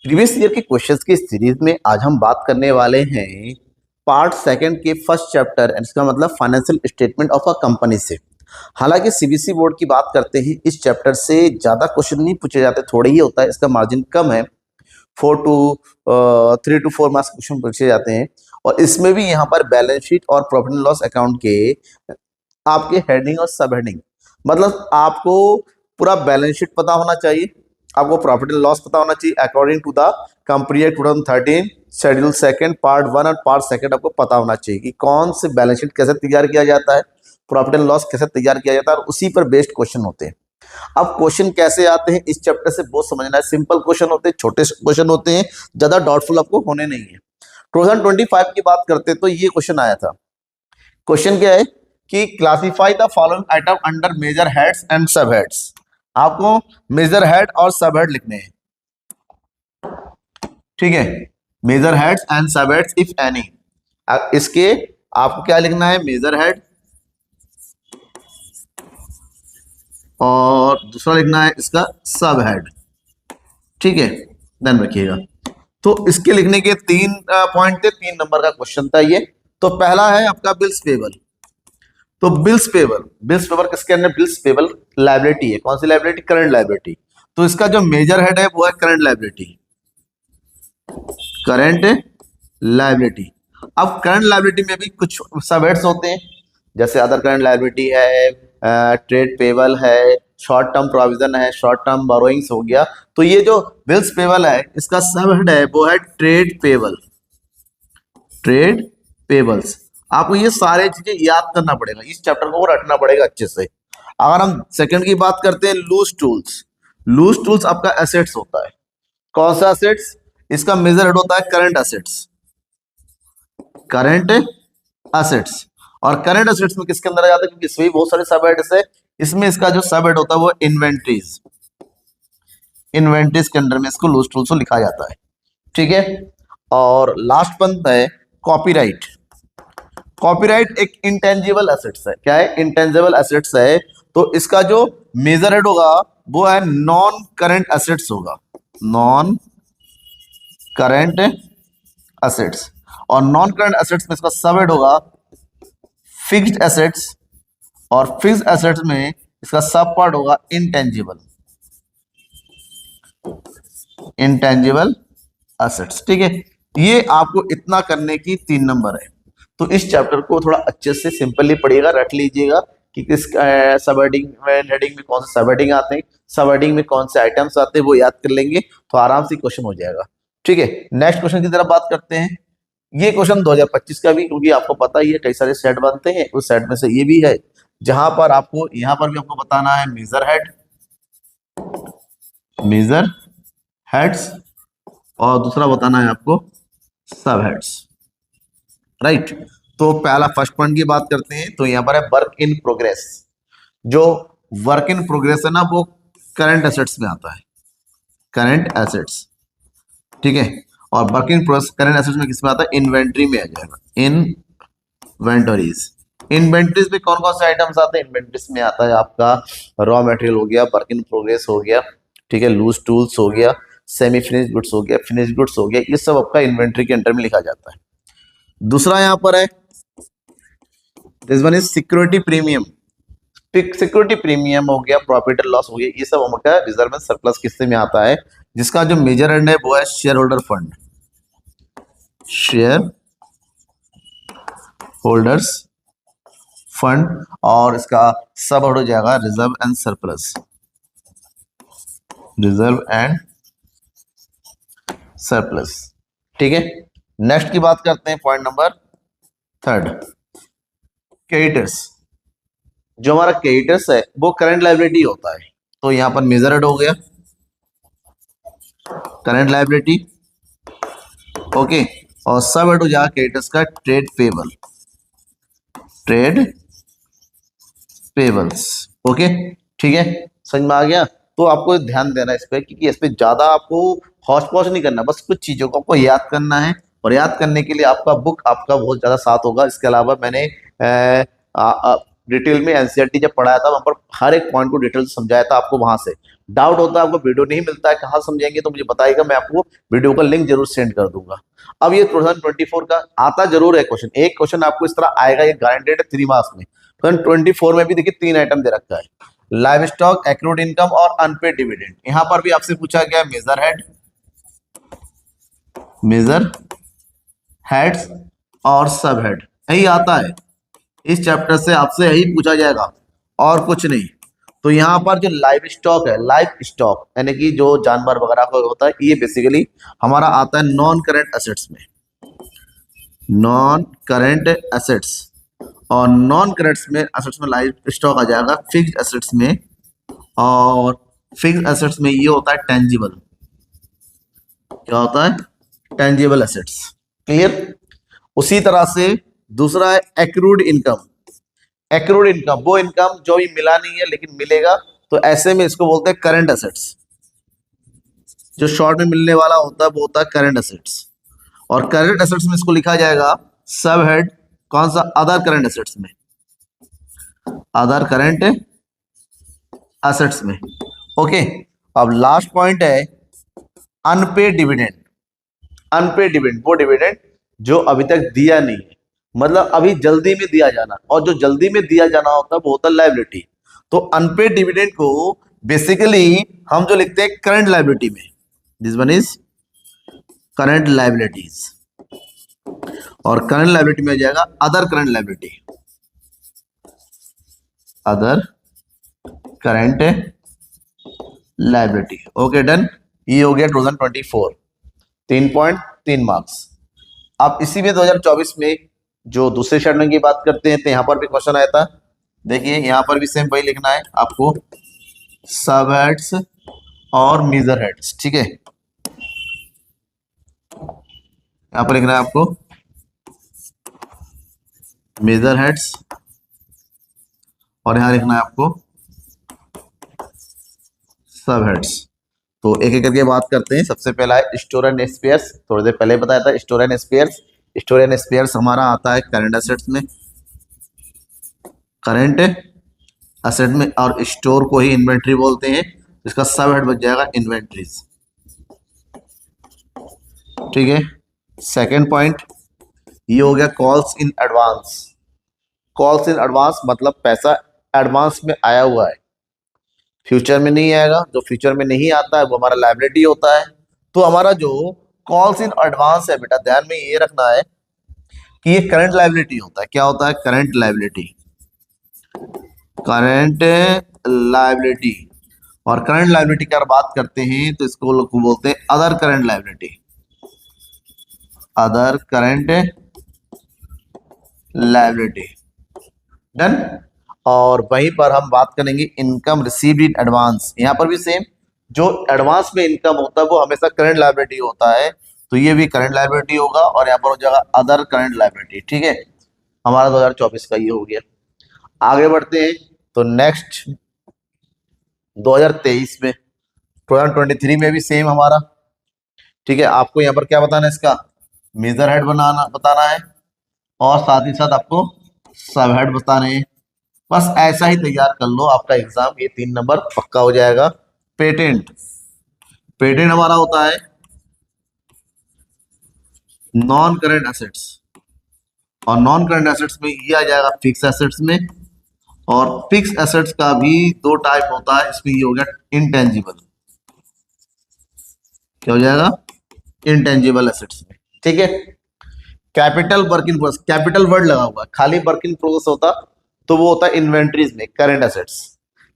Previous year के questions की series में आज हम बात करने वाले हैं पार्ट सेकंड के फर्स्ट चैप्टर, इसका मतलब financial statement of a company से। हालांकि सीबीएसई बोर्ड की बात करते हैं, इस चैप्टर से ज़्यादा क्वेश्चन नहीं पूछे जाते, थोड़े ही होता है, इसका मार्जिन कम है। 3 to 4 मार्क्स क्वेश्चन पूछे जाते हैं। और इसमें भी यहाँ पर बैलेंस शीट और प्रॉफिट एंड लॉस अकाउंट के आपके हेडिंग और सब हेडिंग, मतलब आपको पूरा बैलेंस शीट पता होना चाहिए, आपको प्रॉफिट एंड लॉस पता होना चाहिए according to the company act 2013 schedule second part 1 और पार्ट सेकंड। आपको पता होना चाहिए कि कौन से बैलेंस शीट कैसे तैयार किया जाता है, प्रॉफिट एंड लॉस कैसे तैयार किया जाता है, और उसी पर बेस्ड क्वेश्चन होते हैं। अब क्वेश्चन कैसे आते हैं इस चैप्टर से बहुत समझना है। सिंपल क्वेश्चन होते हैं, छोटे क्वेश्चन होते हैं, ज्यादा डाउटफुल आपको होने नहीं है। 2025 की बात करते हैं तो ये क्वेश्चन आया था। क्वेश्चन क्या है कि classify the following item under major heads and sub heads. आपको मेजर हेड और सब हेड लिखने हैं, ठीक है। Major heads and sub heads if any. इसके आपको क्या लिखना है, मेजर हेड और दूसरा लिखना है इसका सब हेड, ठीक है, ध्यान रखिएगा। तो इसके लिखने के 3 पॉइंट थे, 3 नंबर का क्वेश्चन था ये। तो पहला है आपका बिल्स पेबल। तो बिल्स पेबल किसके अंदर, बिल्स पेबल लायबिलिटी है। कौन सी लायबिलिटी, करंट लायबिलिटी। तो इसका जो मेजर हेड है वो है करंट लायबिलिटी, करंट लायबिलिटी। अब करंट लायबिलिटी में भी कुछ सब हेड्स होते हैं, जैसे अदर करंट लायबिलिटी है, ट्रेड पेबल है, शॉर्ट टर्म प्रोविजन है, शॉर्ट टर्म बोरोइंग्स हो गया। तो ये जो बिल्स पेबल है इसका सब हेड है वो है ट्रेड पेबल, ट्रेड पेबल्स। आपको ये सारे चीजें याद करना पड़ेगा, इस चैप्टर को रटना पड़ेगा अच्छे से। अगर हम सेकंड की बात करते हैं, लूज टूल्स। लूज टूल्स आपका एसेट्स होता है। कौन सा एसेट्स, इसका मेजर हेड होता है करंट एसेट्स, करंट एसेट्स। और करंट एसेट्स में किसके अंदर आ जाता है, क्योंकि इसमें भी बहुत सारे सब हेड्स है। इसमें इसका जो सब हेड होता है वो इन्वेंट्रीज, इन्वेंट्रीज के अंडर में इसको लूज टूल्स को लिखा जाता है, ठीक है। और लास्ट पंथ है कॉपीराइट। कॉपीराइट एक इंटेंजिबल एसेट्स है। क्या है, इंटेंजिबल एसेट्स है। तो इसका जो मेजर हेड होगा वो है नॉन करंट एसेट्स होगा, नॉन करंट एसेट्स। और नॉन करंट एसेट्स में इसका सब हेड होगा फिक्स्ड एसेट्स, और फिक्स्ड एसेट्स में इसका सब पार्ट होगा इंटेंजिबल, इंटेंजिबल एसेट्स, ठीक है। ये आपको इतना करने की 3 नंबर है। तो इस चैप्टर को थोड़ा अच्छे से सिंपली पढ़िएगा, रट लीजिएगा कि किस सब हेडिंग में कौन से सब हेडिंग आते हैं, सब हेडिंग में कौन से आइटम्स आते हैं, वो याद कर लेंगे तो आराम से क्वेश्चन हो जाएगा, ठीक है। नेक्स्ट क्वेश्चन की तरफ बात करते हैं। ये क्वेश्चन 2025 का भी, क्योंकि आपको पता ही है कई सारे सेट बनते हैं, उस सेट में से ये भी है, जहां पर आपको यहाँ पर भी आपको बताना है मेजर हेड, मेजर हेड्स, और दूसरा बताना है आपको सब हेड्स, राइट। तो पहला फर्स्ट पॉइंट की बात करते हैं। तो यहाँ पर है वर्क इन प्रोग्रेस। जो वर्क इन प्रोग्रेस है ना वो करंट एसेट्स में आता है, करंट एसेट्स, ठीक है। और work in progress current assets में किस में आता है, इन्वेंट्री में आ जाएगा, इन्वेंटरीज। इन्वेंटरीज में कौन कौन से आइटम्स आते हैं, इन्वेंटरीज में आता है आपका रॉ मटेरियल हो गया, वर्क इन प्रोग्रेस हो गया, ठीक है, लूज टूल्स हो गया, सेमी फिनिश गुड्स हो गया, फिनिश गुड्स हो गया, ये सब आपका इन्वेंट्री के अंडर में लिखा जाता है। दूसरा यहाँ पर है, this one is security premium. Security premium हो गया, प्रॉफिट एंड लॉस हो गया, ये सब हमारा रिजर्व एंड सरप्लस किस्से में आता है, जिसका जो मेजर एंड है वो है share holder fund, share holders fund. और इसका सब हो जाएगा reserve and surplus, reserve and surplus, ठीक है। नेक्स्ट की बात करते हैं, पॉइंट नंबर 3, क्रेडिटर्स। जो हमारा क्रेडिटर्स है वो करंट लायबिलिटी होता है। तो यहां पर मेजर हेड हो गया करंट लायबिलिटी, ओके। और सब हेड हो जाएगा क्रेडिटर्स का trade payable, trade payables, okay, ठीक है, समझ में आ गया। तो आपको ध्यान देना इस पे, क्योंकि इस पे ज्यादा आपको हौच पौच नहीं करना, बस कुछ चीजों को आपको याद करना है। और याद करने के लिए आपका बुक आपका बहुत ज्यादा साथ होगा। इसके अलावा मैंने डिटेल में एनसीईआरटी जब पढ़ाया था वहां पर हर एक पॉइंट को डिटेल से समझाया था आपको। वहां से डाउट होता है, आपको वीडियो नहीं मिलता है, कहाँ समझेंगे तो मुझे बताइएगा, मैं आपको वीडियो का लिंक जरूर सेंड कर दूंगा। अब ये 2024 का आता जरूर है क्वेश्चन, एक क्वेश्चन आपको इस तरह आएगा, ये गारंटेड है 3 मार्क्स में। 2024 में भी देखिए 3 आइटम दे रखा है, लाइव स्टॉक, एक्रूड इनकम और अनपेड डिविडेंड। यहां पर भी आपसे पूछा गया मेजर हेड, मेजर हेड्स और सब हेड, यही आता है इस चैप्टर से, आपसे यही पूछा जाएगा और कुछ नहीं। तो यहाँ पर जो लाइव स्टॉक है, लाइव स्टॉक यानी कि जो जानवर वगैरह का होता है, ये बेसिकली हमारा आता है नॉन करेंट एसेट्स में, नॉन करेंट एसेट्स। और नॉन करेंट में एसेट्स में लाइव स्टॉक आ जाएगा फिक्स्ड एसेट्स में, और फिक्स्ड एसेट्स में ये होता है टेंजिबल, क्या होता है, टेंजिबल एसेट्स। क्लियर। उसी तरह से दूसरा है एक्रूड इनकम। एक्रूड इनकम वो इनकम जो भी मिला नहीं है लेकिन मिलेगा, तो ऐसे में इसको बोलते हैं करंट एसेट्स। जो शॉर्ट में मिलने वाला होता है वो होता है करंट एसेट्स। और करंट एसेट्स में इसको लिखा जाएगा सब हेड, कौन सा, अदर करंट एसेट्स में, अदर करंट एसेट्स में। ओके। अब लास्ट पॉइंट है अनपेड डिविडेंड। अनपेड डिविडेंड वो डिविडेंड जो अभी तक दिया नहीं है, मतलब अभी जल्दी में दिया जाना, और जो जल्दी में दिया जाना होता है वो होता है लायबिलिटी। तो अनपेड डिविडेंड को बेसिकली हम जो लिखते हैं करंट लायबिलिटी में, this one is current liabilities, और करंट लायबिलिटी में आ जाएगा other current liability, other current liability. Okay done, ये हो गया 2024, 3.3 मार्क्स। अब इसी में 2024 में जो दूसरे शेड्यूल की बात करते हैं, तो यहां पर भी क्वेश्चन आया था। देखिए यहां पर भी सेम वही लिखना है आपको, सब हेड्स और मेजर हेड्स, ठीक है। यहां पर लिखना है आपको मेजर हेड्स, और यहां लिखना है आपको सब हेड्स। तो एक एक करके बात करते हैं। सबसे पहला है स्टोर एंड स्पेयर्स, थोड़ी देर पहले बताया था store and spheres. Store and spheres हमारा आता है करंट एसेट्स में, करंट एसेट में, और स्टोर को ही इन्वेंट्री बोलते हैं, इसका सब हेड बच जाएगा इन्वेंट्रीज, ठीक है। सेकंड पॉइंट ये हो गया calls in advance. Calls in advance मतलब पैसा एडवांस में आया हुआ है, फ्यूचर में नहीं आएगा। जो फ्यूचर में नहीं आता है वो हमारा लायबिलिटी होता है। तो हमारा जो कॉल्स इन एडवांस है बेटा, ध्यान में ये रखना है कि ये करंट लायबिलिटी होता है। क्या होता है, करंट लायबिलिटी, करंट लायबिलिटी। और करंट लायबिलिटी की अगर बात करते हैं तो इसको लोग बोलते हैं other current liability, other current liability. Done. और वहीं पर हम बात करेंगे इनकम रिसीव्ड इन एडवांस। यहां पर भी सेम, जो एडवांस में इनकम होता है वो हमेशा करंट लायबिलिटी होता है, तो ये भी करंट लायबिलिटी होगा, और यहाँ पर हो जाएगा अदर करंट लायबिलिटी, ठीक है। हमारा 2024 का ये हो गया। आगे बढ़ते हैं तो नेक्स्ट 2023 में, 2023 में भी सेम हमारा, ठीक है। आपको यहाँ पर क्या बताना है, इसका मेजर हेड बताना है, और साथ ही साथ आपको सब हेड बताने हैं। बस ऐसा ही तैयार कर लो, आपका एग्जाम ये 3 नंबर पक्का हो जाएगा। पेटेंट, पेटेंट हमारा होता है नॉन करंट एसेट्स, और नॉन करंट एसेट्स में ये आ जाएगा फिक्स एसेट्स में। और फिक्स एसेट्स का भी 2 टाइप होता है, इसमें ये हो गया इंटेंजिबल, क्या हो जाएगा, इंटेंजिबल एसेट्स में, ठीक है। Capital work in progress, capital word लगा हुआ है, खाली वर्क इन प्रोग्रेस होता तो वो होता है इन्वेंट्रीज में, करंट एसेट्स,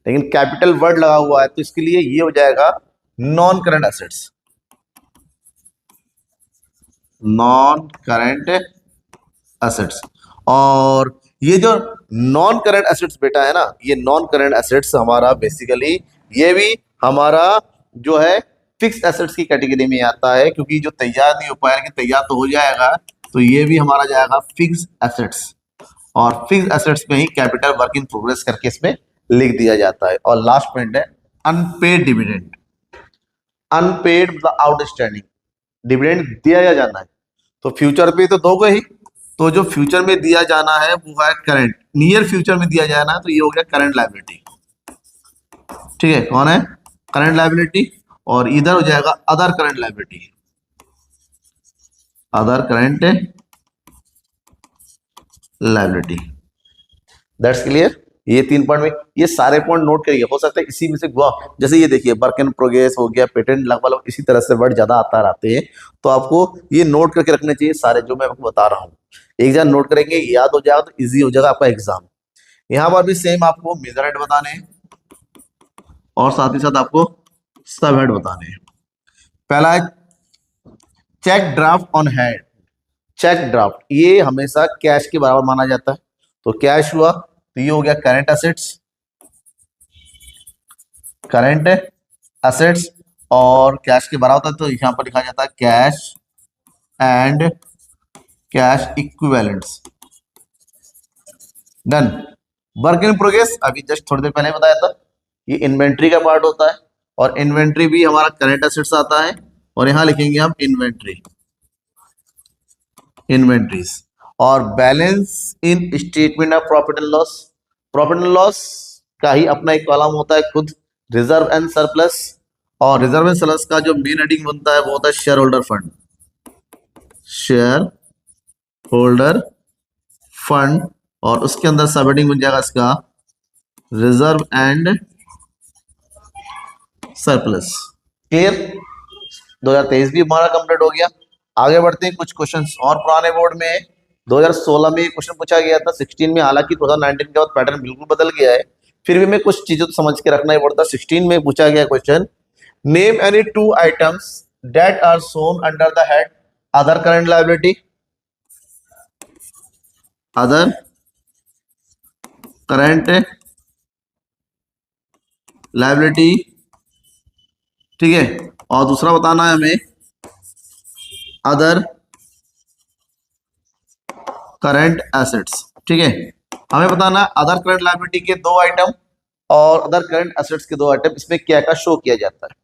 लेकिन कैपिटल वर्ड लगा हुआ है तो इसके लिए ये हो जाएगा non current assets, non current assets. और ये जो नॉन करंट एसेट्स बेटा है ना, ये नॉन करंट एसेट्स हमारा बेसिकली ये भी हमारा जो है फिक्स एसेट्स की कैटेगरी में आता है, क्योंकि जो तैयार नहीं हो पाया कि तैयार तो हो जाएगा, तो ये भी हमारा जाएगा फिक्स एसेट्स। और फिक्स एसेट्स में ही कैपिटल वर्क इन प्रोग्रेस करके इसमें लिख दिया जाता है। और लास्ट पॉइंट है अनपेड डिविडेंड। अनपेड मतलब आउटस्टैंडिंग, डिविडेंड दिया जाना है तो फ्यूचर पे तो दोगे ही, तो जो फ्यूचर में दिया जाना है वो है करंट, नियर फ्यूचर में दिया जाना है तो ये हो गया करंट लायबिलिटी। ठीक है, कौन है? Current liability. और इधर हो जाएगा other current liability, other current liability. That's clear. ये 3 पॉइंट में, ये सारे पॉइंट नोट करिए, हो सकता है इसी में से जैसे ये देखिए वर्क इन प्रोग्रेस हो गया, पेटेंट लगभग इसी तरह से वर्ड ज्यादा आता रहते हैं, तो आपको ये नोट करके रखने चाहिए सारे जो मैं आपको बता रहा हूँ। एक बार नोट करेंगे, याद हो जाएगा तो इजी हो जाएगा आपका एग्जाम। यहाँ पर भी सेम आपको मेजर हेड बताने हैं और साथ ही साथ आपको सब हेड बताने हैं। पहला है cheque draft on head. Cheque draft ये हमेशा कैश के बराबर माना जाता है, तो कैश हुआ तो ये हो गया करंट एसेट्स, करंट एसेट्स और कैश के बराबर होता है तो यहां पर लिखा जाता है cash and cash equivalents. Done. Work in progress अभी जस्ट थोड़ी देर पहले बताया था, ये इन्वेंट्री का पार्ट होता है और इन्वेंट्री भी हमारा करंट एसेट्स आता है, और यहां लिखेंगे हम इन्वेंट्री, इन्वेंट्रीज। और balance in statement of profit and loss, profit and loss का ही अपना एक कॉलम होता है खुद, रिजर्व एंड सरप्लस। और रिजर्व एंड सरप्लस का जो मेन हेडिंग बनता है वो होता है share holder fund, share holder fund. और उसके अंदर सब हेडिंग बन जाएगा इसका रिजर्व एंड सरप्लस। क्लियर। 2023 भी हमारा कंप्लीट हो गया। आगे बढ़ते हैं, कुछ क्वेश्चंस और पुराने बोर्ड में 2016 में क्वेश्चन पूछा गया था, 16 में, हालांकि 2019 के बाद पैटर्न बिल्कुल बदल गया है, फिर भी मैं कुछ चीजों को समझ के रखना ही पड़ता। 16 में पूछा गया question, name any 2 items that are shown under the head other current liability, other current liability. ठीक है, और दूसरा बताना है हमें अदर करंट एसेट्स। ठीक है, हमें बताना अदर करंट लायबिलिटी के 2 आइटम और अदर करंट एसेट्स के 2 आइटम, इसमें क्या क्या शो किया जाता है।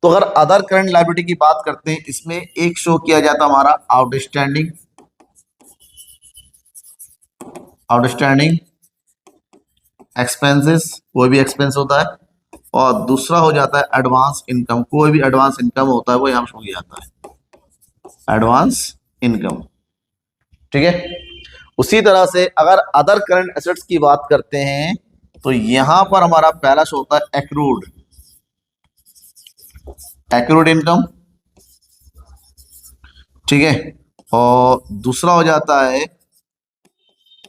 तो अगर अदर करंट लायबिलिटी की बात करते हैं, इसमें एक शो किया जाता है हमारा आउटस्टैंडिंग, आउटस्टैंडिंग एक्सपेंसेस, कोई भी एक्सपेंस होता है। और दूसरा हो जाता है एडवांस इनकम, कोई भी एडवांस इनकम होता है वो यहां शो किया जाता है, एडवांस इनकम। ठीक है, उसी तरह से अगर अदर करंट एसेट्स की बात करते हैं तो यहां पर हमारा पहला शो होता है एक्रूड, एक्रूड इनकम। ठीक है, और दूसरा हो जाता है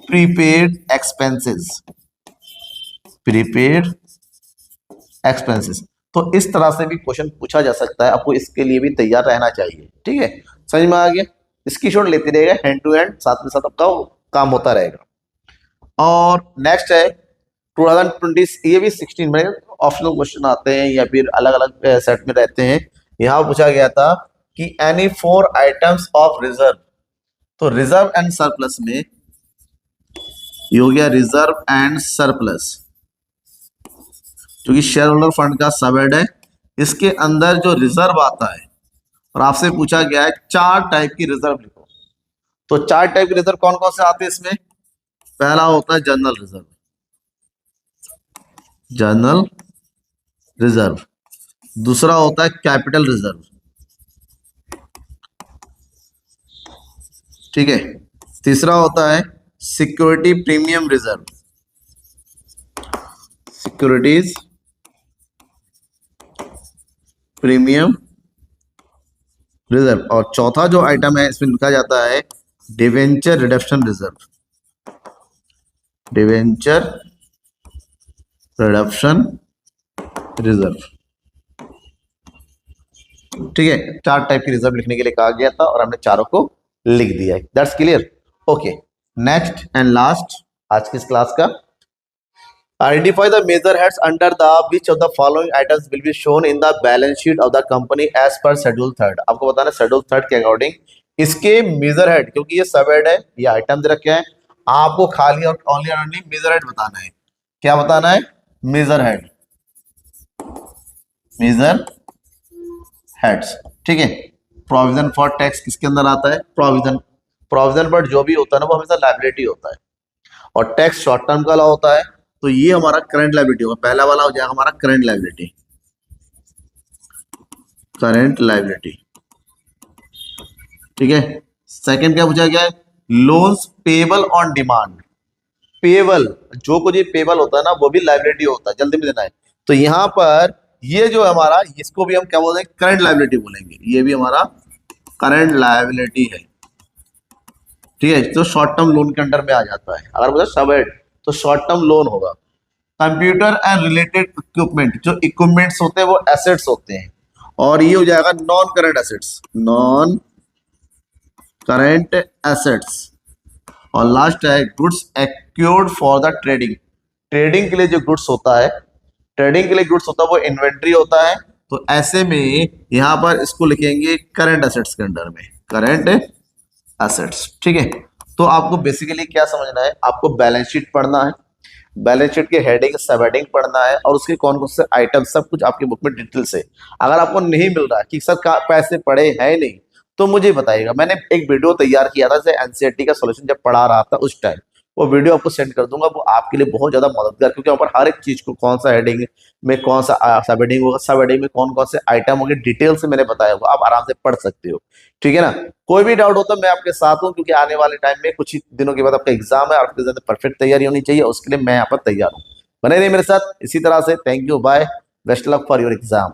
प्रीपेड एक्सपेंसेस, प्रीपेड एक्सपेंसेस। तो इस तरह से भी क्वेश्चन पूछा जा सकता है, आपको इसके लिए भी तैयार रहना चाहिए। ठीक है, समझ में आ गया। इसकी शॉट लेते रहेगा हैंड टू हैंड, साथ में साथ आपका काम होता रहेगा। और नेक्स्ट है 2020, ये भी 16 में ऑप्शनल क्वेश्चन आते हैं या फिर अलग अलग सेट में रहते हैं। यहां पूछा गया था कि एनी 4 आइटम्स ऑफ रिजर्व, तो रिजर्व एंड सरप्लस में ये हो गया रिजर्व एंड सरप्लस, क्योंकि शेयर होल्डर फंड का सब हेड है। इसके अंदर जो रिजर्व आता है, और आपसे पूछा गया है 4 टाइप की रिजर्व लिखो, तो 4 टाइप के रिजर्व कौन कौन से आते हैं इसमें। पहला होता है जनरल रिजर्व, जनरल रिजर्व। दूसरा होता है कैपिटल रिजर्व। ठीक है, तीसरा होता है security premium reserve, securities premium reserve. और चौथा जो आइटम है इसमें लिखा जाता है debenture redemption reserve, debenture redemption reserve. ठीक है, 4 टाइप की रिजर्व लिखने के लिए कहा गया था और हमने चारों को लिख दिया है। That's clear. Okay, next and last आज की इस क्लास का, identify the major heads under the which of the following items will be shown in the balance sheet of the company as per schedule 3rd। आपको बताना schedule 3rd के according इसके major head, क्योंकि ये सब head है, ये item दे रखे हैं, आपको खाली और ओनली और ओनली मेजर हेड बताना है। क्या बताना है? Major head, major heads. ठीक है, प्रोविजन फॉर टैक्स किसके अंदर आता है? प्रोविजन प्रोविजनल पार्ट जो भी होता है ना वो हमेशा लायबिलिटी होता है, और टैक्स शॉर्ट टर्म का होता है, तो ये हमारा करंट लायबिलिटी होगा। पहला वाला हो जाएगा हमारा करंट लायबिलिटी, करंट लायबिलिटी, ठीक है। सेकंड क्या पूछा गया है, loans payable on demand. Payable, जो कुछ ये पेबल होता है ना वो भी लायबिलिटी होता है, जल्दी में देना है। तो यहां पर ये जो है हमारा, इसको भी हम क्या बोलते हैं, करंट लायबिलिटी बोलेंगे, ये भी हमारा करंट लायबिलिटी है, ठीक है। तो शॉर्ट टर्म लोन के अंडर में आ जाता है। अगर बोले सबेड तो शॉर्ट टर्म लोन होगा। कंप्यूटर एंड रिलेटेड इक्विपमेंट, जो इक्विपमेंट्स होते हैं वो एसेट्स होते हैं, और ये हो जाएगा non current assets, non current assets. और लास्ट है goods acquired for the trading, trading के लिए जो गुड्स होता है, ट्रेडिंग के लिए गुड्स होता है वो इन्वेंट्री होता है। तो ऐसे में यहां पर इसको लिखेंगे करंट एसेट्स के अंडर में, करंट एसेट्स, ठीक है। तो आपको बेसिकली क्या समझना है, आपको बैलेंस शीट पढ़ना है, बैलेंस शीट के हेडिंग सब हेडिंग पढ़ना है, और उसके कौन कौन से आइटम सब कुछ आपकी बुक में डिटेल से। अगर आपको नहीं मिल रहा कि सर का पैसे पढ़े हैं नहीं, तो मुझे बताइएगा। मैंने एक वीडियो तैयार किया था जैसे एनसीईआरटी का सॉल्यूशन जब पढ़ा रहा था उस टाइम, वो वीडियो आपको सेंड कर दूंगा, वो आपके लिए बहुत ज्यादा मददगार, क्योंकि वहाँ पर हर एक चीज को कौन सा हेडिंग में कौन सा सब हेडिंग होगा, सब हेडिंग में कौन कौन से आइटम होंगे, डिटेल से मैंने बताया होगा, आप आराम से पढ़ सकते हो, ठीक है ना। कोई भी डाउट हो तो मैं आपके साथ हूँ, क्योंकि आने वाले टाइम में कुछ ही दिनों के बाद आपका एग्जाम है, आपके साथ परफेक्ट तैयारी होनी चाहिए, उसके लिए मैं यहाँ पर तैयार हूँ। बने रहिए मेरे साथ इसी तरह से। Thank you, bye, best luck for your exam.